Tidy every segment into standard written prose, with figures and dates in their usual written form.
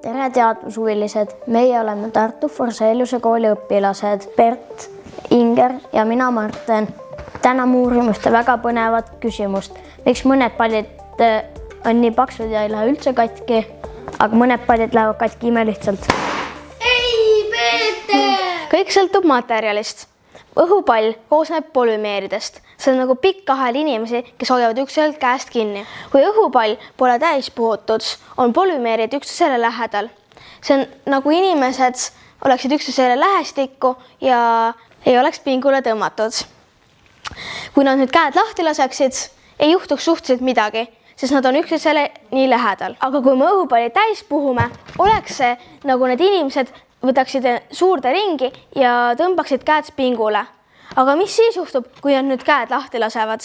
Tere teadushuvilised, meie oleme Tartu Forseliuse kooli õpilased Bert, Inger ja mina Marten. Täna me uurime ühte väga põnevat küsimust. Miks mõned pallid on nii paksud ja ei lähe üldse katki, aga mõned pallid lähevad katki imelihtsalt? Ei, Peeter! Kõik sõltub materjalist. Õhupall koosneb polümeeridest. See on nagu pikk ahel inimesi, kes hoiavad üksteisel käest kinni. Kui õhupall pole täis puhutud, on polümeerid üksteisele lähedal. See on nagu inimesed oleksid üksteisele lähestikku ja ei oleks pingule tõmmatud. Kui nad nüüd käed lahti laseksid, ei juhtuks suhteliselt midagi, sest nad on üksteisele nii lähedal. Aga kui me õhupalli täis puhume, oleks see nagu need inimesed võtaksid suurde ringi ja tõmbaksid käed pingule. Aga mis siis juhtub, kui nad nüüd käed lahti lasevad?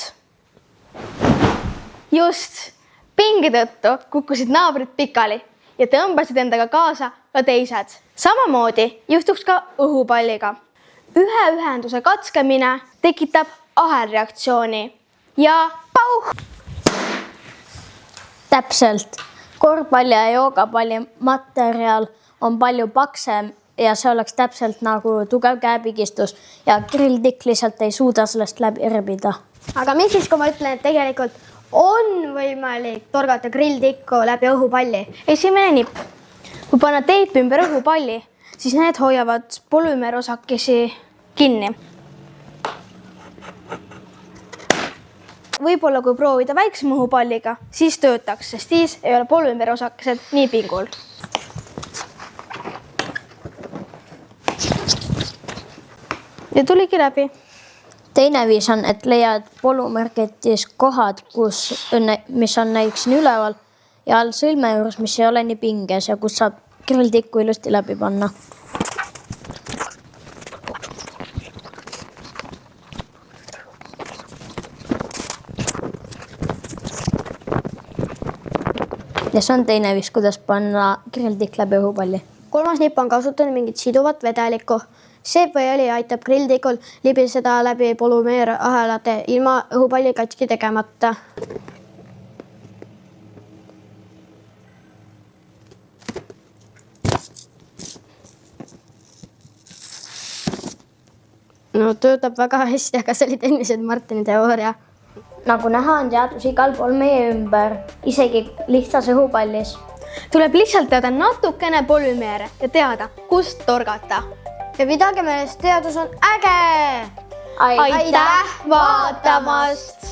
Just, pingi tõttu kukkusid naabrid pikali ja tõmbasid endaga kaasa ka teised. Samamoodi juhtuks ka õhupalliga. Ühe ühenduse katkemine tekitab ahelreaktsiooni ja pauh! Täpselt. Korvpalli ja joogapalli materjal on palju paksem ja see oleks täpselt nagu tugev käepigistus ja grilltikk lihtsalt ei suuda sellest läbi rebida. Aga mis siis, kui ma ütlen, et tegelikult on võimalik torgata grilltikku läbi õhupalli? Esimene nipp. Kui panna teip ümber õhupalli, siis need hoiavad polümeerosakesi kinni. Võib-olla kui proovida väiksema õhupalliga, siis töötaks, sest siis ei ole polümeerosakesed nii pingul. Ja tuligi läbi. Teine viis on, et leiad polümeerketis kohad, mis on näiteks nii üleval ja all sõlme juures, mis ei ole nii pinges ja kus saab grilltikku ilusti läbi panna. Ja see on teine viis, kuidas panna grilltikk läbi õhupalli. Kolmas nipp on kasutada mingit siduvat vedelikku. Seep või õli aitab grilltikul libiseda läbi polümeerahelate ilma õhupalli katki tegemata. No töötab väga hästi, aga see oli endiselt Martini teooria. Nagu näha on teadus igal pool meie ümber, isegi lihtsas õhupallis. Tuleb lihtsalt teada natukene polümeere ja teada, kust torgata. Ja pidage meelest, teadus on äge! Aitäh vaatamast!